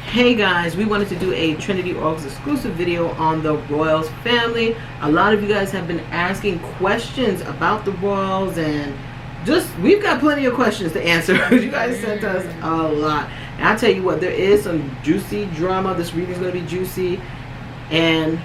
Hey guys, we wanted to do a Trinity Oracles exclusive video on the Royals family. A lot of you guys have been asking questions about the Royals, and we've got plenty of questions to answer. You guys sent us a lot. And I'll tell you what, there is some juicy drama. This reading is going to be juicy. And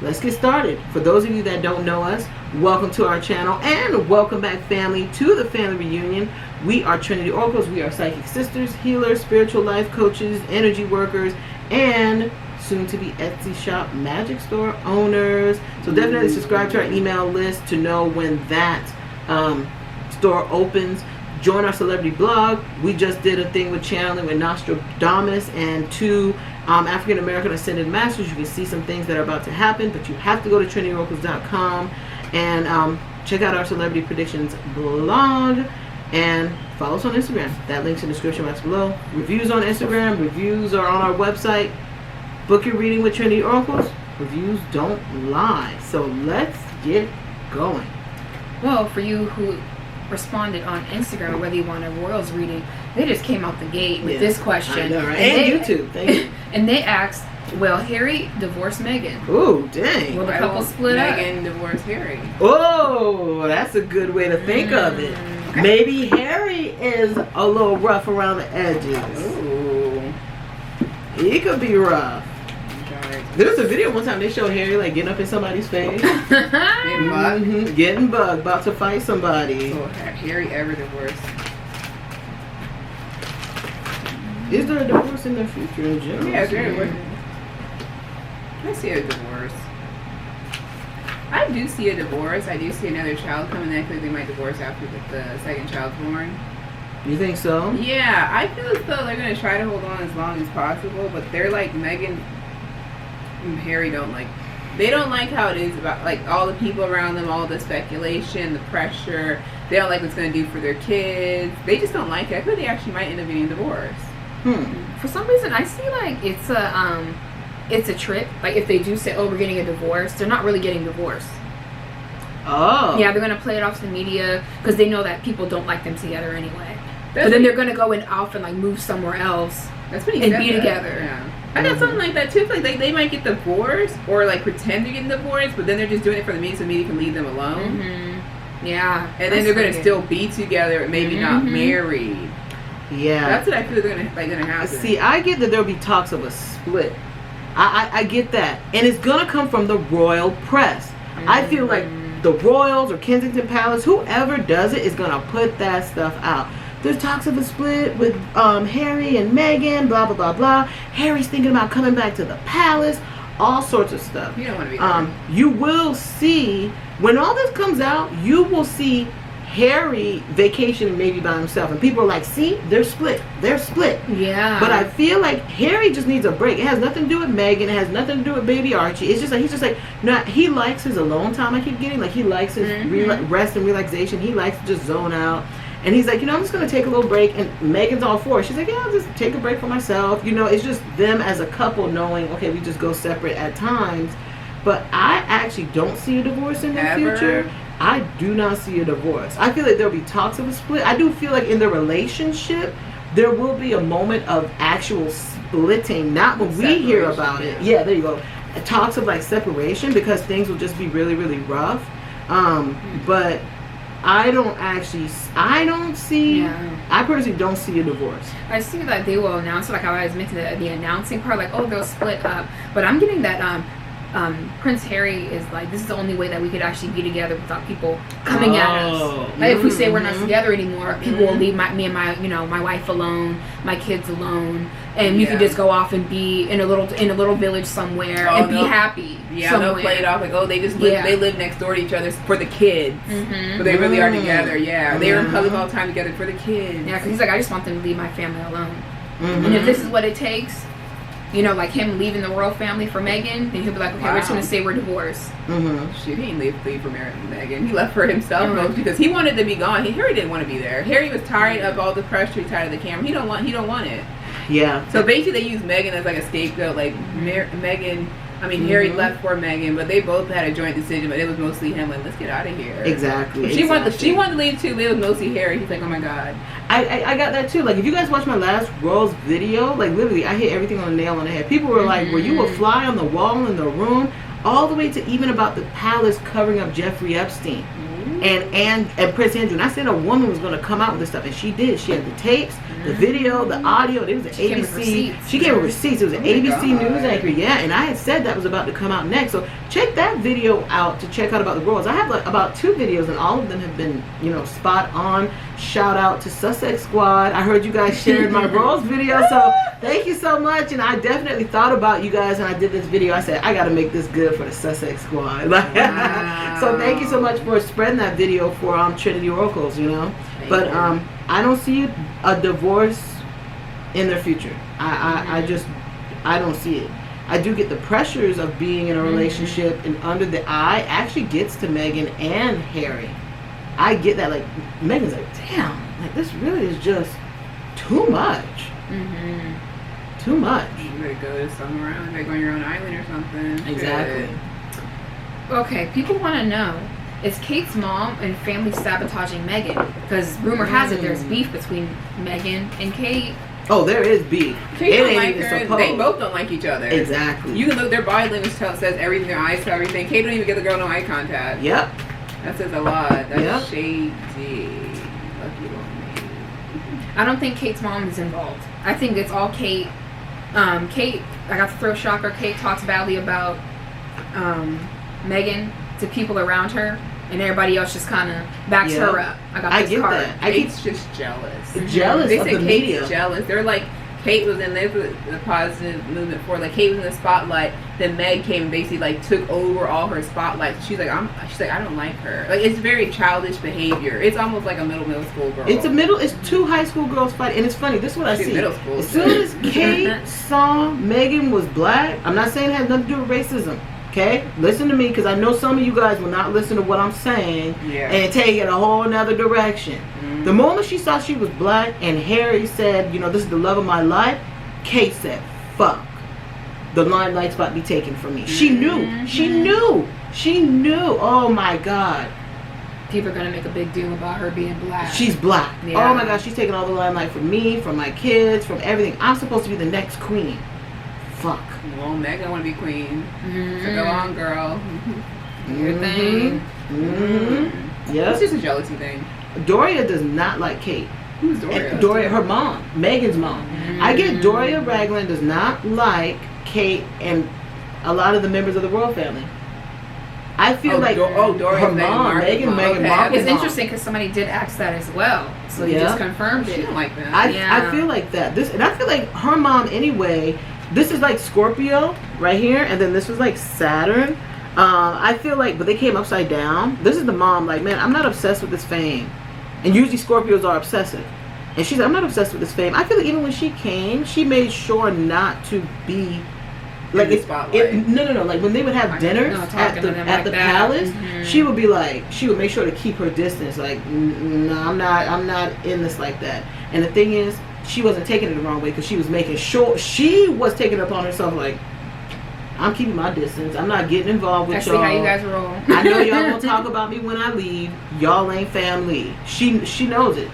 let's get started. For those of you that don't know us, welcome to our channel and welcome back, family, to the family reunion. We are Trinity Oracles. We are psychic sisters, healers, spiritual life coaches, energy workers, and soon to be Etsy shop magic store owners. So definitely subscribe to our email list to know when that store opens. Join our celebrity blog. We just did a thing with channeling with Nostradamus and two African American ascended masters. You can see some things that are about to happen, but you have to go to TrinityOracles.com and check out our celebrity predictions blog. And follow us on Instagram. That link's in the description box below. Reviews on Instagram. Reviews are on our website. Book your reading with Trinity Oracles. Reviews don't lie. So let's get going. Well, for you who responded on Instagram, whether you want a Royals reading, they just came out the gate with this question. I know, right? And YouTube. Thank you. And they asked, will Harry divorce Meghan? Ooh, dang. Will the couple split up? Meghan divorce Harry. Oh, that's a good way to think of it. Okay. Maybe Harry is a little rough around the edges. Ooh. He could be rough. Okay. There was a video one time they showed Harry like getting up in somebody's face. Getting bugged? Getting bugged, about to fight somebody. So Harry ever divorced? Is there a divorce in the future in general? Yeah, there. I see a divorce. I do see a divorce. I do see another child coming. I think they might divorce after the second child's born. You think so? Yeah, I feel as though they're going to try to hold on as long as possible, but they're like Meghan and Harry don't like how it is about like all the people around them, all the speculation, the pressure. They don't like what it's going to do for their kids. They just don't like it. I feel they actually might end up getting divorced. For some reason, I see like it's a trip. Like if they do say, "Oh, we're getting a divorce," they're not really getting divorced. Oh. Yeah, they're gonna play it off to the media because they know that people don't like them together anyway. But then they're gonna go off and like move somewhere else. That's what he and said be together. Yeah. I got something like that too. Like they might get divorced or like pretend they're getting divorced, but then they're just doing it for the media so the media can leave them alone. Yeah. And then they're gonna still be together, maybe not married. Yeah. That's what I feel they're gonna happen. See, I get that there'll be talks of a split. I get that. And it's going to come from the royal press. I feel like the Royals or Kensington Palace, whoever does it, is going to put that stuff out. There's talks of a split with Harry and Meghan, blah, blah, blah, blah. Harry's thinking about coming back to the palace. All sorts of stuff. You don't want to be there. You will see, when all this comes out, you will see Harry vacationing maybe by himself, and people are like, see, they're split. Yeah. But I feel like Harry just needs a break. It has nothing to do with Meghan. It has nothing to do with baby Archie. It's just like he likes his alone time. I keep getting like he likes his rest and relaxation. He likes to just zone out. And he's like, I'm just gonna take a little break. And Meghan's all for it. She's like, yeah, I'll just take a break for myself. It's just them as a couple knowing, okay, we just go separate at times. But I actually don't see a divorce in the future. I do not see a divorce. I feel like there'll be talks of a split. I do feel like in the relationship, there will be a moment of actual splitting. Not when we hear about it. Yeah, there you go. Talks of like separation because things will just be really, really rough. But I personally don't see a divorce. I see that they will announce it, like how I was mentioning the announcing part, like, oh, they'll split up. But I'm getting that Prince Harry is like, this is the only way that we could actually be together without people coming at us. Like if we say we're not together anymore, people will leave me and my wife alone, my kids alone, and you can just go off and be in a little village somewhere and be happy. Yeah, somewhere. they'll play it off like, oh, they just live, they live next door to each other for the kids, but they really are together. Yeah, they're in public all the time together for the kids. Yeah, because he's like, I just want them to leave my family alone, and if this is what it takes. Like him leaving the royal family for Meghan, then he'll be like, okay, we're just going to say we're divorced. Shit, he didn't leave for Meghan. He left for himself most because he wanted to be gone. Harry didn't want to be there. Harry was tired of all the pressure, tired of the camera. He don't want it. Yeah. So basically they use Meghan as like a scapegoat. Like Meghan I mean, Harry left for Meghan, but they both had a joint decision, but it was mostly him, like, let's get out of here. Exactly. She wanted to leave too, but it was mostly Harry. He's like, oh my god. I got that too. Like, if you guys watch my last Royals video, like, literally, I hit everything on the nail on the head. People were like, were you a fly on the wall in the room? All the way to even about the palace covering up Jeffrey Epstein and Prince Andrew. And I said a woman was going to come out with this stuff, and she did. She had the tapes, the video, the audio. It was an ABC. She came with receipts. It was an ABC news anchor. Yeah, and I had said that was about to come out next. So check that video out to check out about the Royals. I have like about 2 videos, and all of them have been, you know, spot on. Shout out to Sussex Squad. I heard you guys shared my Royals video, so thank you so much. And I definitely thought about you guys when I did this video. I said, I got to make this good for the Sussex Squad. Wow. So thank you so much for spreading that video for Trinity Oracles, you know. But I don't see a divorce in their future. I don't see it. I do get the pressures of being in a relationship, and under the eye actually gets to Meghan and Harry. I get that. Like, Meghan's like, damn, like, this really is just too much. Too much. You better go somewhere else, like on your own island or something. Exactly. Okay, people want to know, is Kate's mom and family sabotaging Meghan? Because rumor has it there's beef between Meghan and Kate. Oh, there is beef. Kate don't like her. They both don't like each other. Exactly. You can look, their body language says everything, their eyes tell everything. Kate don't even give the girl no eye contact. Yep. That says a lot. That's shady. Lucky one. I don't think Kate's mom is involved. I think it's all Kate. Kate, I got to throw a shocker. Kate talks badly about Meghan to people around her, and everybody else just kind of backs her up. I get card. That. Kate's just jealous. Jealous they of say the Kate's media. Jealous. They're like, Kate was in there for the positive movement for, like, Kate was in the spotlight, then Meg came and basically, like, took over all her spotlight. She's like, I don't like her. Like, it's very childish behavior. It's almost like a middle school girl. It's 2 high school girls fighting, and it's funny. This is what I see. Middle school. As soon as Kate saw Meghan was black, I'm not saying it has nothing to do with racism. Okay, listen to me, because I know some of you guys will not listen to what I'm saying and take it a whole nother direction. The moment she saw she was black and Harry said, you know, this is the love of my life, Kate said, fuck. The limelight's about to be taken from me. She knew. She knew. She knew. Oh my God. People are going to make a big deal about her being black. She's black. Yeah. Oh my God, she's taking all the limelight from me, from my kids, from everything. I'm supposed to be the next queen. Fuck. Well, Meghan want to be queen. So go on, girl. Your thing. Yeah. It's just a jealousy thing. Doria does not like Kate. Who's Doria? And Doria, her mom, Meghan's mom. I get Doria Ragland does not like Kate and a lot of the members of the royal family. I feel like Doria's her mom, Meghan Markle's It's interesting because somebody did ask that as well, so you just confirmed it. She don't like that. I feel like that. And I feel like her mom anyway. This is like Scorpio right here, and then this was like Saturn. I feel like, but they came upside down. This is the mom, like, man, I'm not obsessed with this fame. And usually Scorpios are obsessive. And she's like, I'm not obsessed with this fame. I feel like even when she came, she made sure not to be like no. Like when they would have dinners at the palace, she would be like, she would make sure to keep her distance. Like, no, I'm not in this like that. And the thing is, she wasn't taking it the wrong way because she was making sure she was taking it upon herself. Like, I'm keeping my distance. I'm not getting involved with y'all. I see how you guys roll. I know y'all gonna talk about me when I leave. Y'all ain't family. She knows it.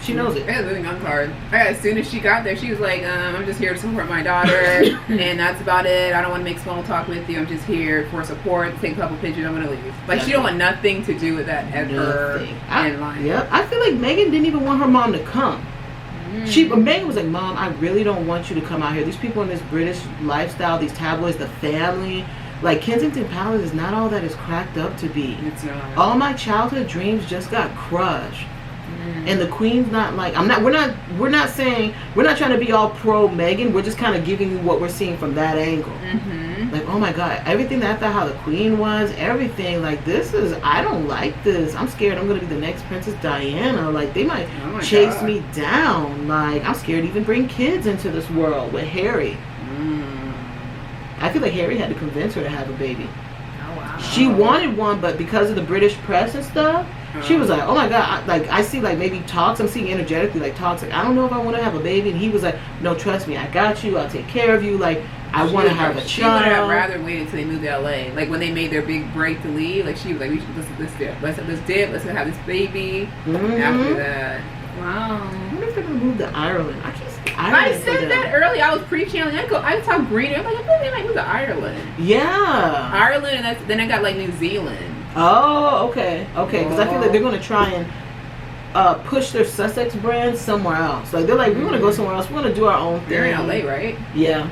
She knows it. I had a moving on card. As soon as she got there, she was like, I'm just here to support my daughter, and that's about it. I don't want to make small talk with you. I'm just here for support, take a couple pictures, I'm going to leave. Like, she don't want nothing to do with that ever in life. Yep. I feel like Meghan didn't even want her mom to come. Meghan was like, Mom, I really don't want you to come out here. These people in this British lifestyle, these tabloids, the family, like Kensington Palace is not all that it's cracked up to be. It's not. All my childhood dreams just got crushed. And the Queen's not like, we're not saying, we're not trying to be all pro Meghan. We're just kind of giving you what we're seeing from that angle. Like, oh my God, everything that I thought how the Queen was, everything, like, I don't like this. I'm scared I'm going to be the next Princess Diana. Like, they might chase me down. Like, I'm scared to even bring kids into this world with Harry. I feel like Harry had to convince her to have a baby. Oh, wow. She wanted one, but because of the British press and stuff, She was like, oh my God, I see like maybe talks, I'm seeing energetically like talks, like I don't know if I want to have a baby, and he was like, no, trust me, I got you, I'll take care of you, like I want to have a child. She would have rather waited until they moved to LA, like when they made their big break to leave, like she was like, let's have this baby. After that. Wow. I wonder if they're gonna move to Ireland. I can't see Ireland. I said that early. I was pre-channeling. I saw green. I'm like, I think they might move to Ireland. Yeah. Ireland, and then I got like New Zealand. Oh, okay. Because I feel like they're gonna try and push their Sussex brand somewhere else. Like they're like, we want to go somewhere else. We want to do our own thing. They're in LA, right? Yeah.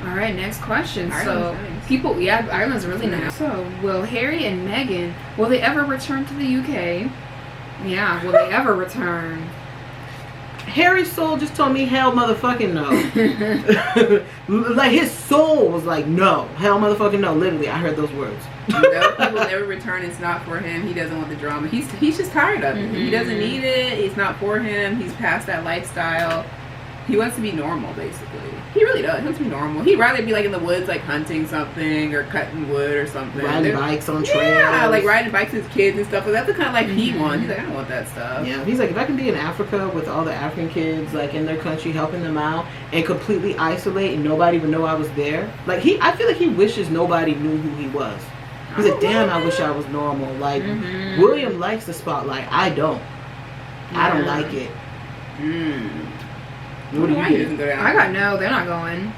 All right, next question. Ireland's nice. Ireland's really nice. So, will Harry and Meghan, will they ever return to the UK? Yeah, will they ever return? Harry's soul just told me hell motherfucking no. Like his soul was like no, hell motherfucking no. Literally, I heard those words. No, he will never return. It's not for him. He doesn't want the drama. He's just tired of it. He doesn't need it. It's not for him. He's past that lifestyle. He wants to be normal, basically. He really does. He wants to be normal. He'd rather be like in the woods, like hunting something or cutting wood or something. Riding bikes on trails. Yeah, like riding bikes with his kids and stuff. But that's the kind of life he wants. He's like, I don't want that stuff. Yeah, he's like, if I can be in Africa with all the African kids, like in their country, helping them out, and completely isolate, and nobody would know I was there. Like I feel like he wishes nobody knew who he was. He's like, damn, I wish I was normal. Like William likes the spotlight. I don't. I don't like it. What do you get? I got no. They're not going.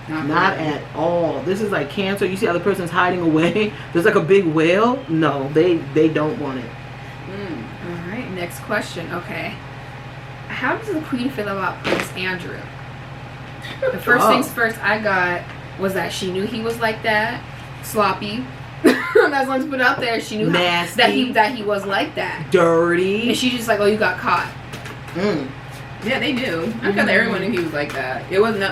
Not at all. This is like Cancer. You see how the person's hiding away? There's like a big whale. No, they don't want it. All right. Next question. Okay. How does the Queen feel about Prince Andrew? The first things first I got was that she knew he was like that, sloppy. That's what put out there. She knew nasty. that he was like that, dirty, and she's just like, oh, you got caught. Yeah, they knew. I thought everyone knew he was like that. It wasn't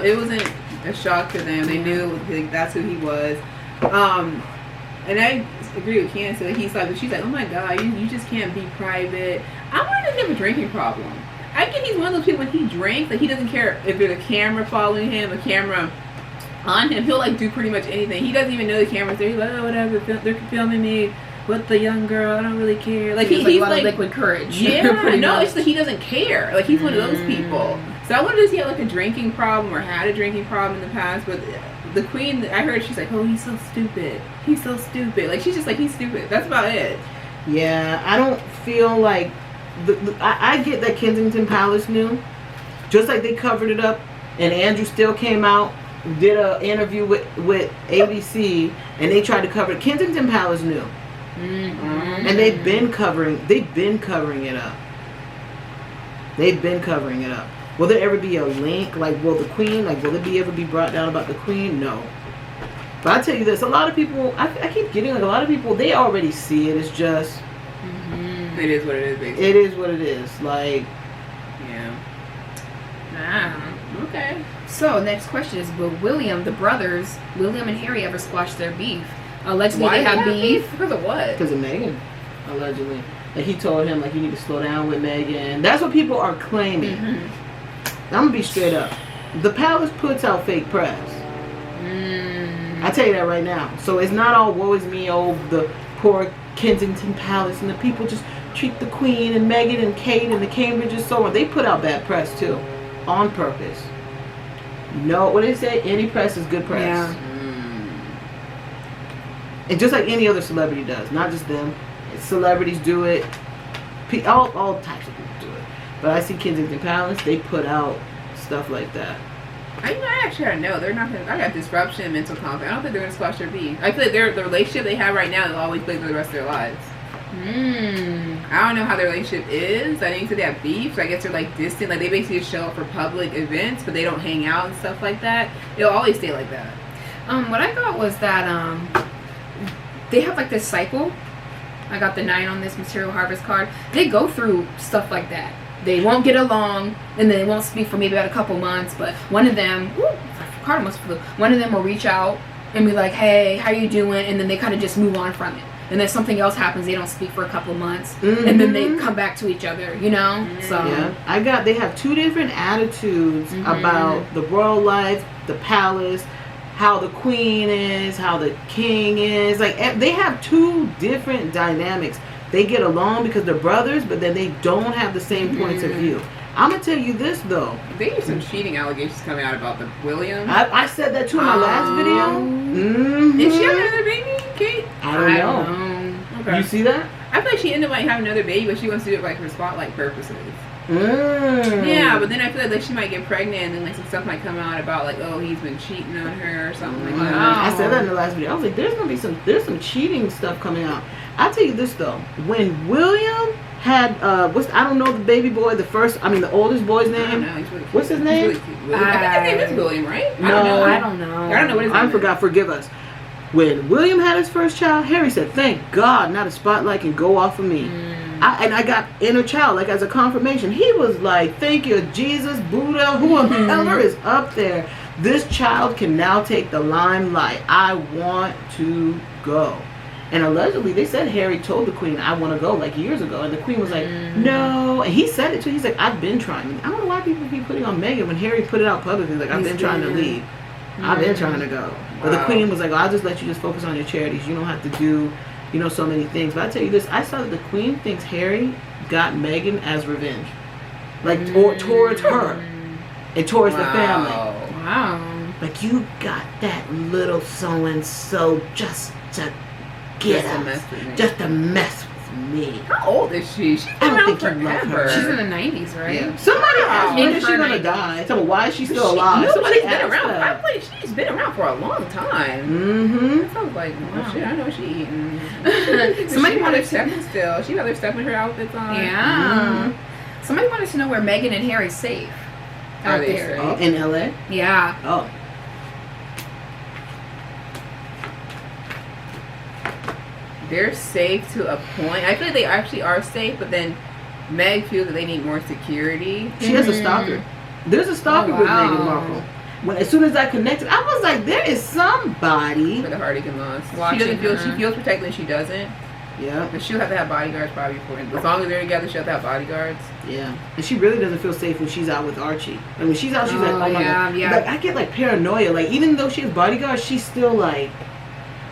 a shock to them. They knew like, that's who he was. And I agree with Cancer. Like, she's like, oh my God, you just can't be private. I wonder if he have a drinking problem. I think he's one of those people when he drinks, like he doesn't care if there's a camera following him, a camera on him. He'll like do pretty much anything. He doesn't even know the camera's there. He's like, oh whatever, they're filming me. With the young girl, I don't really care. Like he's like liquid courage. Yeah, no, it's like he doesn't care. Like he's one of those people. So I wonder if he had like a drinking problem or had a drinking problem in the past. But the Queen, I heard she's like, oh, he's so stupid. He's so stupid. Like she's just like, he's stupid. That's about it. Yeah, I don't feel like I get that Kensington Palace knew, just like they covered it up, and Andrew still came out, did an interview with ABC, and they tried to cover it. Kensington Palace knew. And they've been covering it up. Will there ever be a link? Like, will the Queen, like, will it ever be brought down about the Queen? No. But I tell you this, a lot of people, I keep getting, like, a lot of people, they already see it. It's just, it is what it is, basically. It is what it is. Like, okay. So, next question is, will the brothers, William and Harry, ever squash their beef? Allegedly, they have beef. Because of what? Because of Meghan. Allegedly. Like, he told him, like, you need to slow down with Meghan. That's what people are claiming. I'm going to be straight up. The palace puts out fake press. I tell you that right now. So it's not all woe is me, the poor Kensington Palace, and the people just treat the Queen and Meghan and Kate and the Cambridge and so on. They put out bad press, too. On purpose. No, what did they say? Any press is good press. Yeah. And just like any other celebrity does, not just them. Celebrities do it. All types of people do it. But I see Kensington Palace, they put out stuff like that. I actually don't know. They're not going to. I got disruption and mental conflict. I don't think they're going to squash their beef. I feel like the relationship they have right now will always play for the rest of their lives. I don't know how their relationship is. I think they have beef, so I guess they're like distant. Like they basically just show up for public events, but they don't hang out and stuff like that. It'll always stay like that. What I got was that they have like this cycle. I got the 9 on this material harvest card. They go through stuff like that. They won't get along, and then they won't speak for maybe about a couple months. But one of them, card almost flew. One of them will reach out and be like, "Hey, how you doing?" And then they kind of just move on from it. And then something else happens. They don't speak for a couple months, and then they come back to each other. You know. So yeah, they have 2 different attitudes about the royal life, the palace. how the queen is, how the king is. Like, they have two different dynamics. They get along because they're brothers, but then they don't have the same points of view. I'm gonna tell you this though. There are some cheating allegations coming out about the William. I said that too in my last video. Did she have another baby, Kate? I don't know. Okay. You see that? I feel like she ended up having another baby, but she wants to do it like for spotlight purposes. Yeah, but then I feel like she might get pregnant, and then like some stuff might come out about like, oh, he's been cheating on her or something like that. I said that in the last video. I was like, there's some cheating stuff coming out. I'll tell you this though, when William had I don't know the baby boy, the oldest boy's name. I don't know, he's really cute. What's his name? He's really cute. I think his name is William, right? No, I don't know. I don't know what his name is. forgot. Forgive us. When William had his first child, Harry said, "Thank God, now the spotlight can go off of me." I got inner child, like as a confirmation. He was like, "Thank you, Jesus, Buddha, whoever is up there. This child can now take the limelight. I want to go." And allegedly, they said Harry told the queen, "I want to go," like years ago. And the queen was like, "No." And he said it too. He's like, "I've been trying." I don't know why people keep putting on Meghan when Harry put it out publicly. Like, "I've been trying to leave. I've been trying to go." But the queen was like, "Oh, I'll just let you just focus on your charities. You don't have to do, so many things." But I tell you this, I saw that the queen thinks Harry got Meghan as revenge. Like, towards her. And towards the family. Wow. Like, you got that little so-and-so just to get us. Just to mess with me. How old is she? She's been around forever. She's in the 90s, right? Yeah. Somebody asked me, when is she going to die? Tell me, why is she still alive? No, Somebody she's been asked around. that. I believe she's been around for a long time. Mm-hmm. I was like, oh shit, I know what she eating. Somebody she wanted stuff still. She got her stuff in her outfits on. Yeah. Somebody wanted to know where Meghan and Harry's safe. Are Out they there. safe? Oh, in LA? Yeah. Oh. They're safe to a point. I feel like they actually are safe, but then Meg feels that they need more security. She has a stalker. There's a stalker with wow. Meghan Markle. As soon as I connected, I was like, there is somebody. For the heartache and loss. Watching She doesn't feel. her. She feels protected and she doesn't. Yeah. But she'll have to have bodyguards probably for it. As long as they're together, she'll have to have bodyguards. Yeah. And she really doesn't feel safe when she's out with Archie. And when she's out, she's like, oh my God. Yeah. Like, I get like paranoia. Like, even though she has bodyguards, she's still like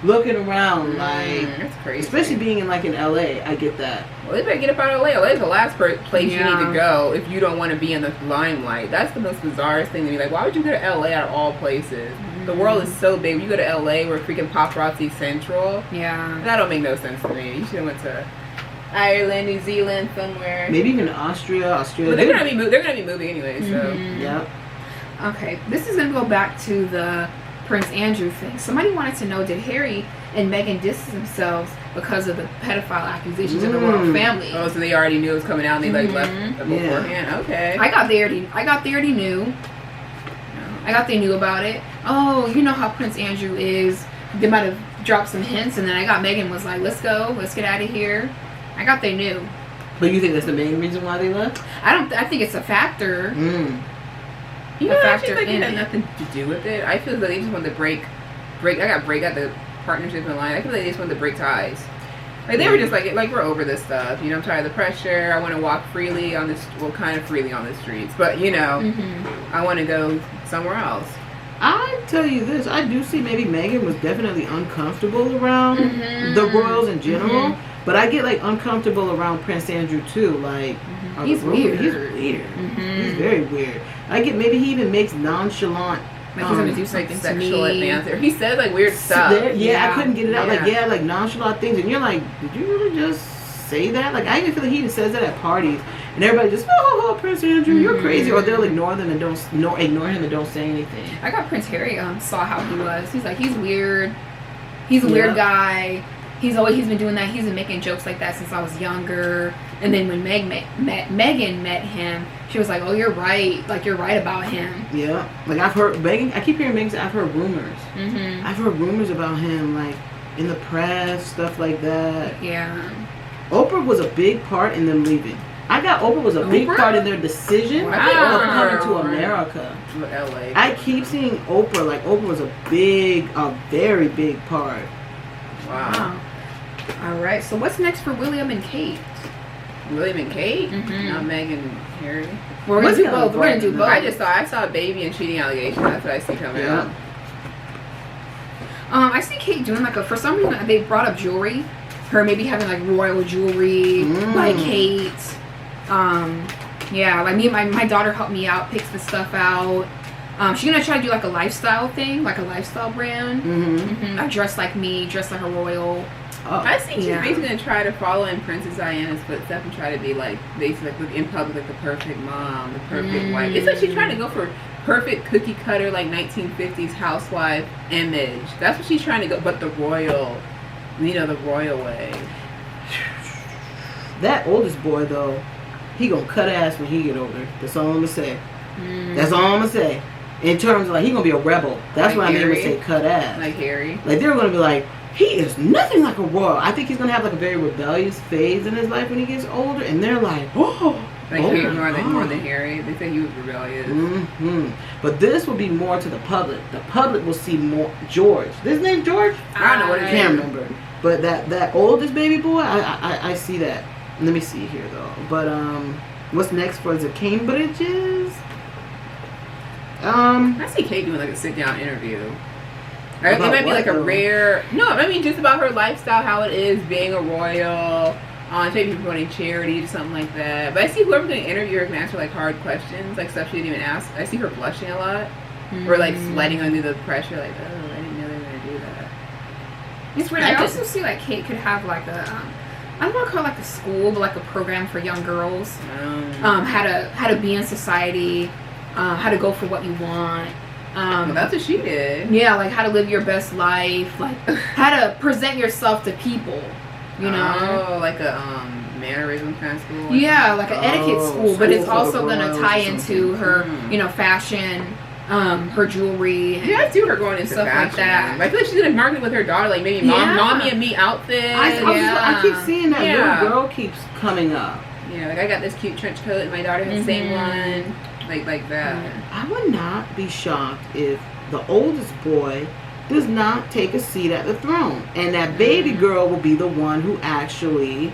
looking around. Like, that's crazy. especially being in like in LA, I get that. Well, they better get up out of LA. LA is the last place Yeah. you need to go if you don't want to be in the limelight. That's the most bizarrest thing to me. Like, why would you go to LA out of all places? The world is so big. When you go to LA, we're freaking paparazzi central. Yeah. That don't make no sense to me. You should have went to Ireland, New Zealand, somewhere. Maybe even Australia. But they're gonna be moving anyway. So Yeah. Okay, this is going to go back to the Prince Andrew thing. Somebody wanted to know, did Harry and Meghan distance themselves because of the pedophile accusations in the royal family? oh, so they already knew it was coming out and they like left beforehand. Okay. I got they already knew. They knew about it. Oh, you know how Prince Andrew is. They might have dropped some hints, and then I got Meghan was like, let's go, let's get out of here. They knew. But you think that's the main reason why they left? I think it's a factor. You know, a I factor feel like it in had it. nothing to do with it. I feel like they just wanted to break the partnership in line. I feel like they just wanted to break ties. Like they were just like we're over this stuff. You know, I'm tired of the pressure. I want to walk freely on this, kind of freely on the streets. But you know, I want to go somewhere else. I tell you this, I do see maybe Meghan was definitely uncomfortable around the royals in general. But I get like uncomfortable around Prince Andrew too. Like He's weird. He's weird. He's very weird. I get maybe he even makes nonchalant. Like he's gonna do something Like to sexual me. advances. He says like weird stuff. I couldn't get it out. Yeah. Like nonchalant things, and you're like, did you really just say that? Like I even feel like he even says that at parties, and everybody just, oh, Prince Andrew, you're crazy, or they'll ignore them and ignore him and don't say anything. I got Prince Harry saw how he was. He's like, he's weird. He's a weird guy. He's been doing that. He's been making jokes like that since I was younger. And then when Meghan met him, she was like, oh, you're right. Like, you're right about him. Yeah. Like, I've heard Meghan, I keep hearing Meghan say, I've heard rumors. I've heard rumors about him, like, in the press, stuff like that. Yeah. Oprah was a big part in them leaving. I got Oprah was a big part in their decision of coming to America. LA. I keep seeing Oprah, like, Oprah was a very big part. Wow. All right. So what's next for William and Kate? William and Kate? Not Meghan and Harry. We're gonna do both. I saw a baby and cheating allegations. That's what I see coming out. I see Kate doing like for some reason they brought up jewelry. Her maybe having like royal jewelry, like Kate. Yeah, like me and my daughter helped me out, picks the stuff out. She's gonna try to do like a lifestyle thing, like a lifestyle brand. Like dress like me, dress like a royal. I think she's basically gonna try to follow in Princess Diana's footsteps and try to be like basically like in public like the perfect mom, the perfect wife. It's like she's trying to go for perfect cookie cutter like 1950s housewife image. That's what she's trying to go, but the royal, the royal way. That oldest boy though, he gonna cut ass when he get older. That's all I'm gonna say. That's all I'm gonna say. In terms of like he gonna be a rebel. That's like what I mean when I Harry? say cut ass. Like Harry. Like they're gonna be like, he is nothing like a royal. I think he's gonna have like a very rebellious phase in his life when he gets older, and they're like, oh, like more than Harry. They say he was rebellious. But this will be more to the public. The public will see more George. His name George? I don't know what his can't name. remember. But that oldest baby boy, I see that. Let me see here though. But what's next for the Cambridges? I see Kate doing like a sit down interview. It might be like a rare. No, I mean just about her lifestyle, how it is being a royal. Maybe promoting charity or something like that. But I see whoever's doing interview can ask her like hard questions, like stuff she didn't even ask. I see her blushing a lot, or like sweating under the pressure, like oh, I didn't know they were gonna do that. It's weird. I also see like Kate could have like a I don't want to call it like a school, but like a program for young girls. How to be in society, how to go for what you want. Well, that's what she did. Yeah, like how to live your best life, like how to present yourself to people. You know, oh, like a mannerism kind of school. Yeah, like an etiquette school, but it's also gonna tie into her, fashion, her jewelry. Yeah, I see her going into stuff fashion. Like that. I feel like she's gonna market with her daughter, like maybe mommy and me outfit. I keep seeing that little girl keeps coming up. Yeah, like I got this cute trench coat, and my daughter has the same one, like that. I would not be shocked if the oldest boy does not take a seat at the throne, and that baby girl will be the one who actually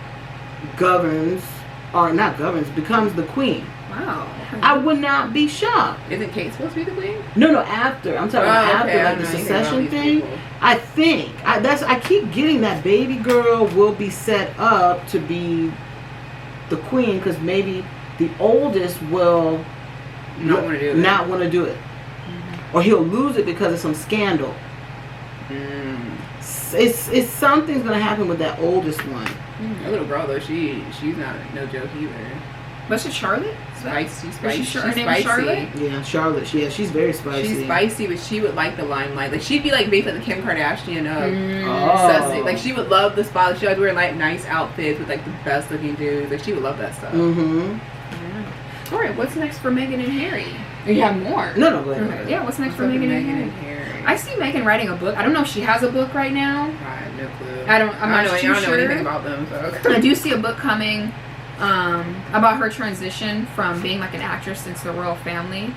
becomes the queen. Wow. I would not be shocked. Isn't Kate supposed to be the queen? No, after. I'm talking about after, like the succession thing. People. I think I keep getting that baby girl will be set up to be the queen because maybe the oldest will not want to do it, or he'll lose it because of some scandal. It's something's gonna happen with that oldest one. That little girl though, she's not no joke either. What's it, Charlotte? Spicy. Her name is Charlotte? Yeah, Charlotte. She's very spicy. She's spicy, but she would like the limelight. Like she'd be like basically the Kim Kardashian of Sussex. Like she would love the spotlight. She would wear like nice outfits with like the best looking dudes. Like she would love that stuff. All right, what's next for Meghan and Harry? Or you have more? No, go ahead. Okay. Yeah, what's next for Meghan and Harry? I see Meghan writing a book. I don't know if she has a book right now. I have no clue. I'm not too sure. I don't know anything about them. So. I do see a book coming about her transition from being like an actress into the royal family.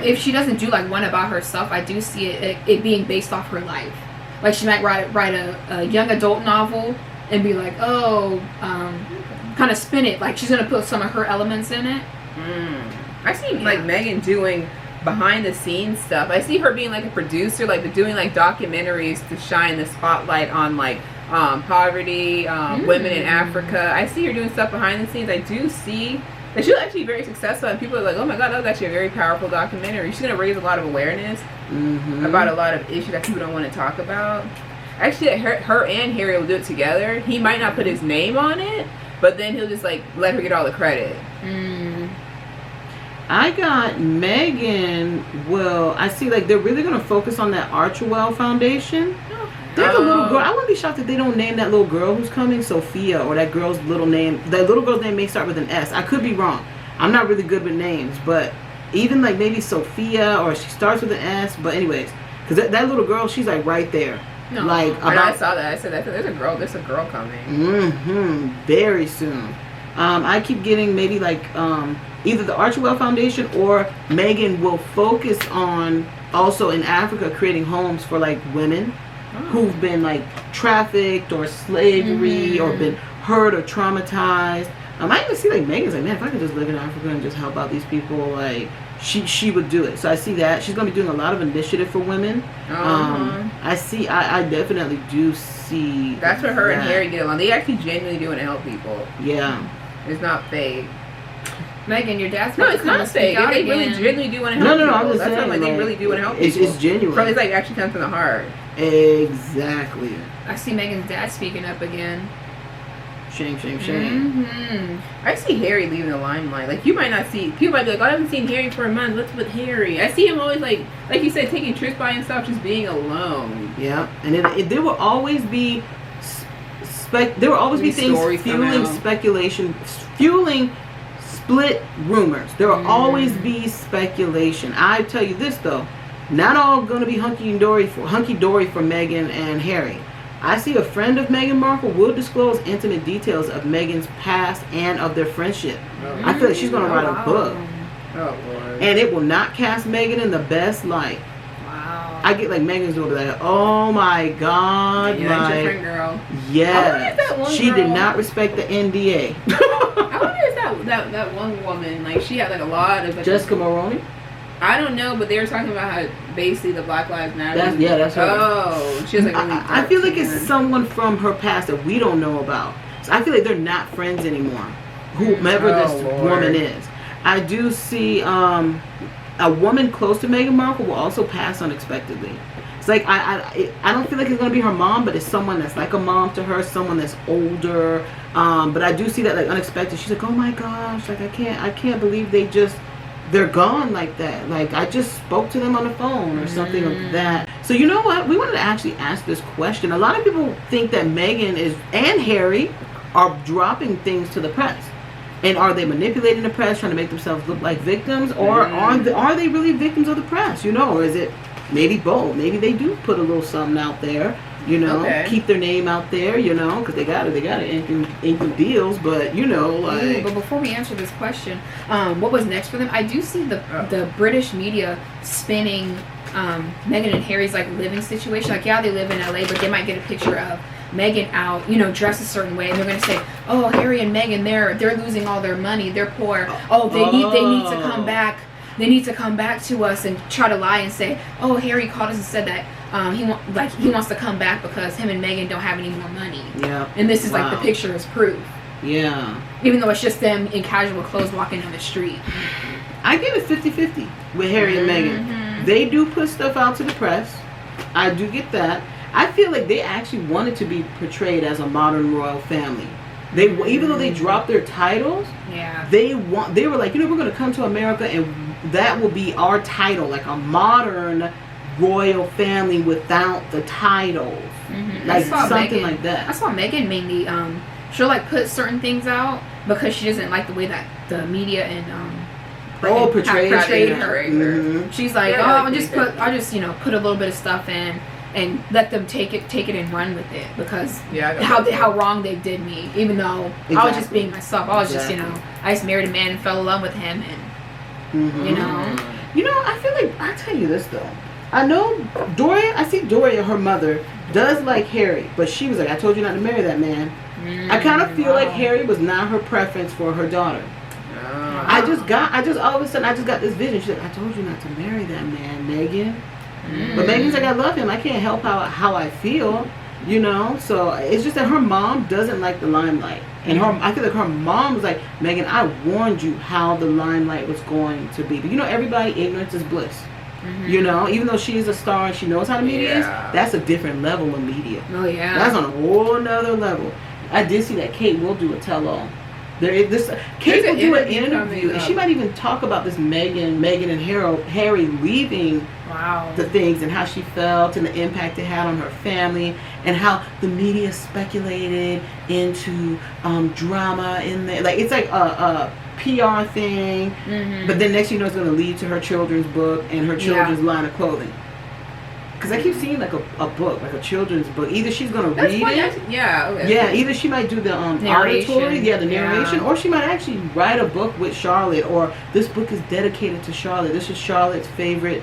If she doesn't do like one about herself, I do see it being based off her life. Like she might write a young adult novel and be like, kind of spin it. Like she's gonna put some of her elements in it. I see like Meghan doing behind the scenes stuff. I see her being like a producer, like doing like documentaries to shine the spotlight on like poverty, women in Africa. I see her doing stuff behind the scenes. I do see that she'll actually be very successful, and people are like, oh my god, that was actually a very powerful documentary. She's going to raise a lot of awareness about a lot of issues that people don't want to talk about. Actually, her and Harry will do it together. He might not put his name on it, but then he'll just like let her get all the credit. I got Meghan. Well, I see like they're really going to focus on that Archewell Foundation. There's a little girl. I wouldn't be shocked if they don't name that little girl who's coming Sophia, or that girl's little name. That little girl's name may start with an S. I could be wrong. I'm not really good with names, but even like maybe Sophia, or she starts with an S. But anyways, because that little girl, she's like right there. No. Like I saw that. I said that there's a girl coming. Very soon. I keep getting maybe like either the Archewell Foundation or Meghan will focus on also in Africa creating homes for like women who've been like trafficked or slavery or been hurt or traumatized. I even see like Meghan's like, man, if I could just live in Africa and just help out these people, like she would do it. So I see that she's going to be doing a lot of initiative for women. I definitely do see. That's what her and Harry get along. They actually genuinely do want to help people. Yeah, it's not fake. Megan, your dad's no, it's not fake. They really genuinely do want to help people. I'm just saying, like they really do want to help people. It's genuine. It's like actually comes from the heart. Exactly. I see Megan's dad speaking up again. Shame. I see Harry leaving the limelight. Like, you might not see, people might be like, oh, I haven't seen Harry for a month, what's with Harry? I see him always like you said, taking trips by himself, just being alone. Yeah, and there will always be things fueling speculation, fueling split rumors. There will always be speculation. I tell you this though, not all going to be hunky dory for Meghan and Harry. I see a friend of Meghan Markle will disclose intimate details of Meghan's past and of their friendship. I feel like she's going to write a book. Oh, Lord. And it will not cast Meghan in the best light. Wow. I get like Meghan's will be like, oh my God. Yeah, that's your friend girl. Yeah. She did not respect the NDA. I wonder if that one woman, like, she had like a lot of... Jessica Maroney? I don't know, but they were talking about how basically the Black Lives Matter. That's her. Oh, she was like really I feel like it's someone from her past that we don't know about. So I feel like they're not friends anymore. Whomever this woman is. I do see a woman close to Meghan Markle will also pass unexpectedly. It's like I don't feel like it's gonna be her mom, but it's someone that's like a mom to her, someone that's older. But I do see that like unexpected. She's like, oh my gosh, like I can't believe they're gone like that. Like, I just spoke to them on the phone or something like that. So you know what? We wanted to actually ask this question. A lot of people think that Meghan and Harry are dropping things to the press. And are they manipulating the press, trying to make themselves look like victims? Or are they really victims of the press? You know, or is it maybe both? Maybe they do put a little something out there. You know, keep their name out there, you know, because they got to ink the deals, but, you know, like... But before we answer this question, what was next for them? I do see the British media spinning Meghan and Harry's, like, living situation. Like, yeah, they live in LA, but they might get a picture of Meghan out, you know, dressed a certain way, and they're going to say, oh, Harry and Meghan, they're losing all their money, they're poor. Oh, they need to come back. They need to come back to us and try to lie and say, oh, Harry called us and said that he wants to come back because him and Meghan don't have any more money. Yeah. And this is like the picture is proof. Yeah. Even though it's just them in casual clothes walking down the street. I give it 50-50 with Harry and Meghan. They do put stuff out to the press. I do get that. I feel like they actually wanted to be portrayed as a modern royal family. Even though they dropped their titles, they were like, you know, we're going to come to America and that will be our title, like a modern royal family without the titles, like something Meghan, like that. I saw Meghan mainly. She'll like put certain things out because she doesn't like the way that the media and portrayed her. She's like, I'll just put a little bit of stuff in and let them take it and run with it because how wrong they did me, even though I was just being myself. I was just, you know, I just married a man and fell in love with him, and you know, I feel like, I'll tell you this though, I know I see Doria, her mother, does like Harry, but she was like, I told you not to marry that man. I kind of feel like Harry was not her preference for her daughter. I just all of a sudden I just got this vision. She's like, I told you not to marry that man, Meghan. But Meghan's like, I love him. I can't help how I feel, you know. So it's just that her mom doesn't like the limelight, and I feel like her mom was like, Meghan, I warned you how the limelight was going to be. But you know, everybody, ignorance is bliss. You know, even though she is a star and she knows how the media is, that's a different level of media. Oh yeah, that's on a whole nother level. I did see that Kate will do a tell-all. Kate will do an interview, and she might even talk about this Meghan and Harry leaving the things and how she felt and the impact it had on her family and how the media speculated into drama in there. Like, it's like a PR thing, but then next you know it's going to lead to her children's book and her children's line of clothing. Because I keep seeing like a book, like a children's book. Either she's going to read it. Either she might do the auditory, the narration, or she might actually write a book with Charlotte, or this book is dedicated to Charlotte. This is Charlotte's favorite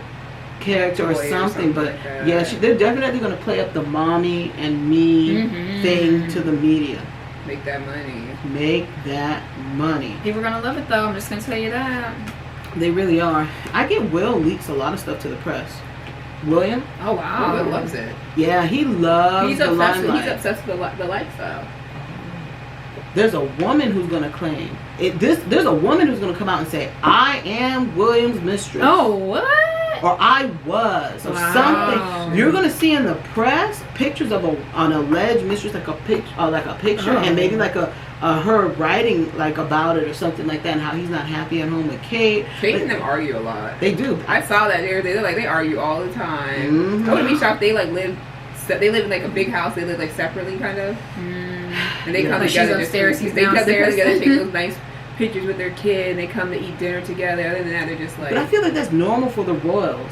character or something. But like they're definitely going to play up the mommy and me thing to the media. Make that money. Make that money. People are going to love it though, I'm just going to tell you that. They really are. I get Will leaks a lot of stuff to the press. William? Oh wow. Will loves it. Yeah, he loves the limelight. He's obsessed with the lifestyle. There's a woman who's going to claim there's a woman who's going to come out and say, I am William's mistress. Oh, what? Or I was, or something. You're gonna see in the press pictures of an alleged mistress, like a picture, and maybe like a her writing like about it or something like that, and how he's not happy at home with Kate. Kate and them argue a lot. They do. I saw that they argue all the time. I wouldn't be shocked. They live in like a big house. They live like separately, kind of, and they come together. She's upstairs. He's they come downstairs. together, take those nice pictures with their kid, and they come to eat dinner together. Other than that, they're just like. But I feel like that's normal for the royals.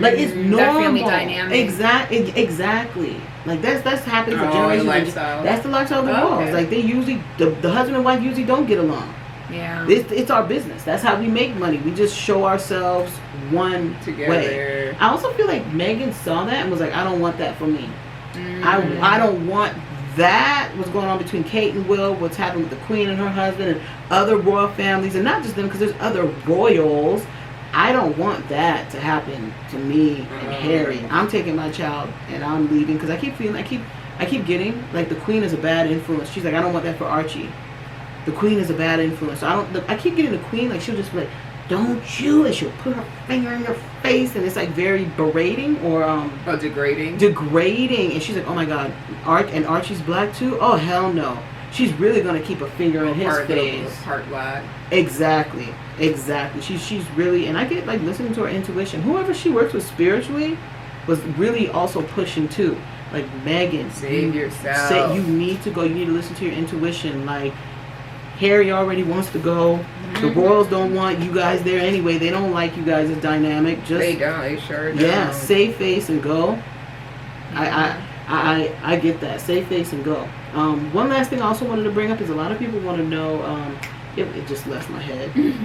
Like it's normal. That family dynamic. Exactly. Like that's happened for generations. Lifestyle. That's the lifestyle of the royals. Like they usually the husband and wife usually don't get along. Yeah. It's our business. That's how we make money. We just show ourselves one together. Way. I also feel like Meghan saw that and was like, I don't want that for me. I don't want that. What's going on between Kate and Will, what's happened with the Queen and her husband and other royal families, and not just them, because there's other royals. I don't want that to happen to me and Harry. I'm taking my child and I'm leaving because I keep getting like the Queen is a bad influence. She's like, I don't want that for Archie. The Queen is a bad influence. So I keep getting the Queen, like she'll just be like, don't you, and she'll put her finger in your face, and it's like very berating or degrading, and she's like, oh my god, Archie's black too. Oh hell no. She's really gonna keep a finger in his face. Part black. Exactly. She's really, and I get like listening to her intuition. Whoever she works with spiritually was really also pushing too. Like Meghan, save yourself. You need to go. You need to listen to your intuition. Like Harry already wants to go. The royals don't want you guys there anyway. They don't like you guys' dynamic. Just they don't. They sure don't. Yeah, save face and go. I get that. Save face and go. One last thing I also wanted to bring up is a lot of people want to know. It just left my head. It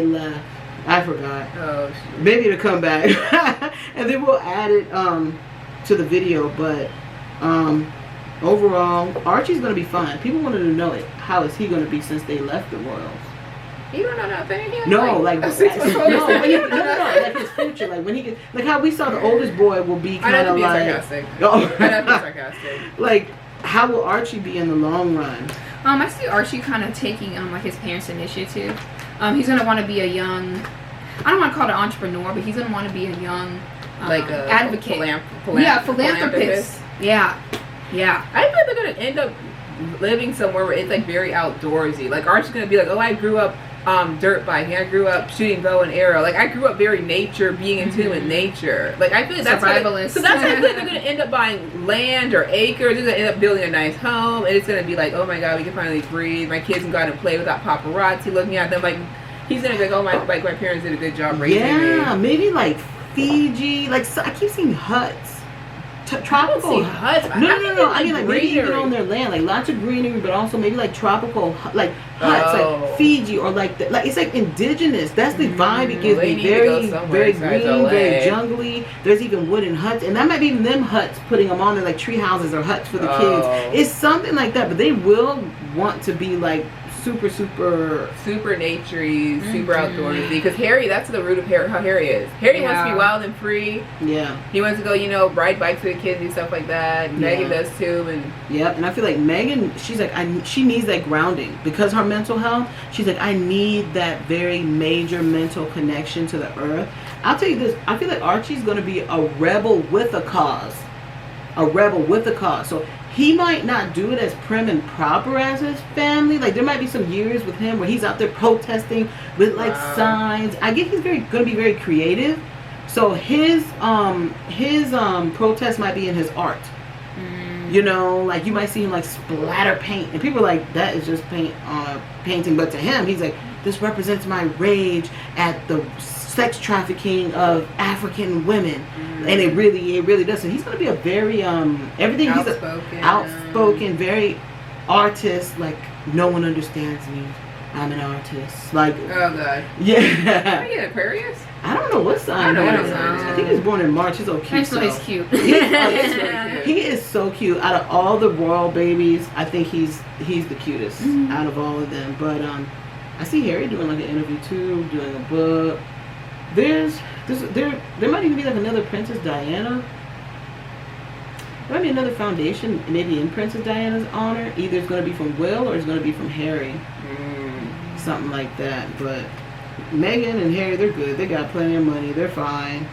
left. I forgot. Oh, shit. Maybe it'll come back, and then we'll add it to the video. But overall, Archie's gonna be fine. People wanted to know it. How is he gonna be since they left the royals? You don't know nothing. No, like his future. Like when he gets, like how we saw the oldest boy will be kind of like. Sarcastic. I'd be sarcastic. Like, how will Archie be in the long run? I see Archie kind of taking like his parents' initiative. He's gonna want to be a young. I don't want to call it an entrepreneur, but he's gonna want to be a young like a advocate. Philanthropist. Yeah. I feel like they're gonna end up living somewhere where it's like very outdoorsy. Like Archie's gonna be like, oh, I grew up dirt biking. I grew up shooting bow and arrow. Like I grew up very nature, being in tune with nature. Like I feel like that's survivalist. So that's why I feel like they're gonna end up buying land or acres. They're gonna end up building a nice home, and it's gonna be like, oh my god, we can finally breathe. My kids can go out and play without paparazzi looking at them. Like he's gonna be like, oh my parents did a good job raising me. Yeah, maybe like Fiji. Like I keep seeing huts. Tropical huts. No. I mean, like maybe even on their land, like lots of greenery, but also maybe like tropical, like huts, like Fiji, or like it's like indigenous. That's the vibe it gives me. Very green, very jungly. There's even wooden huts, and that might be even them huts putting them on there, like tree houses or huts for the kids. It's something like that, but they will want to be like super naturey, super outdoorsy. Because Harry, that's the root of how Harry is. Harry wants to be wild and free. Yeah. He wants to go, ride bikes with the kids and stuff like that. And Meghan does too. And I feel like Meghan, she's like, she needs that grounding because her mental health. She's like, I need that very major mental connection to the earth. I'll tell you this. I feel like Archie's going to be a rebel with a cause. So he might not do it as prim and proper as his family. Like there might be some years with him where he's out there protesting with like signs. I get he's going to be very creative. So his protest might be in his art. Like you might see him like splatter paint, and people are like, that is just painting. But to him, he's like, this represents my rage at the sex trafficking of African women. And it really does. So he's going to be a very everything outspoken, very artist. Like no one understands me. I'm an artist. Like oh god. Yeah. Are you an Aquarius? I don't know what sign. I think he was born in March. He's so cute. He's cute. He is so cute. Out of all the royal babies, I think he's the cutest out of all of them. But I see Harry doing like an interview too, doing a book. There might even be like another Princess Diana. There might be another foundation, maybe in Princess Diana's honor. Either it's going to be from Will or it's going to be from Harry. Something like that. But Meghan and Harry, they're good. They got plenty of money. They're fine.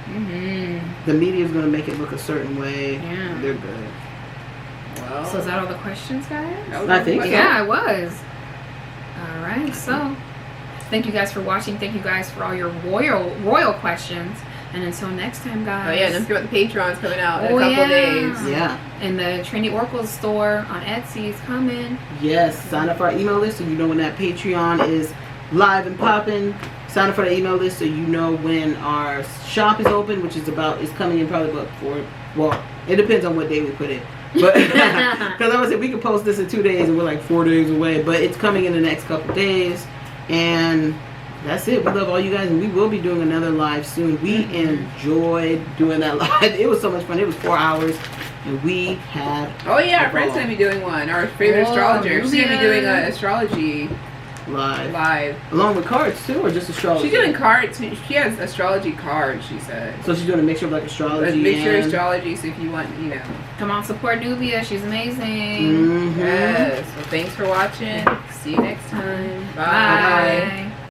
The media's going to make it look a certain way. Yeah. They're good. Well, So is that all the questions, guys? I think so. Yeah, it was. All right, so thank you guys for watching. Thank you guys for all your royal questions. And until next time, guys. Oh yeah, don't forget about the Patreon's coming out in a couple days. Yeah. And the Trinity Oracles store on Etsy is coming. Yes. Sign up for our email list so you know when that Patreon is live and popping. Sign up for the email list so you know when our shop is open, which is coming in probably about 4. Well, it depends on what day we put it. But because I was saying we could post this in 2 days and we're like 4 days away, but it's coming in the next couple days. And that's it. We love all you guys, and we will be doing another live soon. We enjoyed doing that live. It was so much fun. It was 4 hours, and we had. Oh yeah, our friend's gonna be doing one. Our favorite astrologer. She's gonna be doing an astrology live, along with cards too, or just astrology. She's doing cards. She has astrology cards. She said. So she's doing a mixture of like astrology. A mixture of astrology. So if you want, Come on, support Nubia. She's amazing. Yes. Well, thanks for watching. See you next time. Bye. Bye.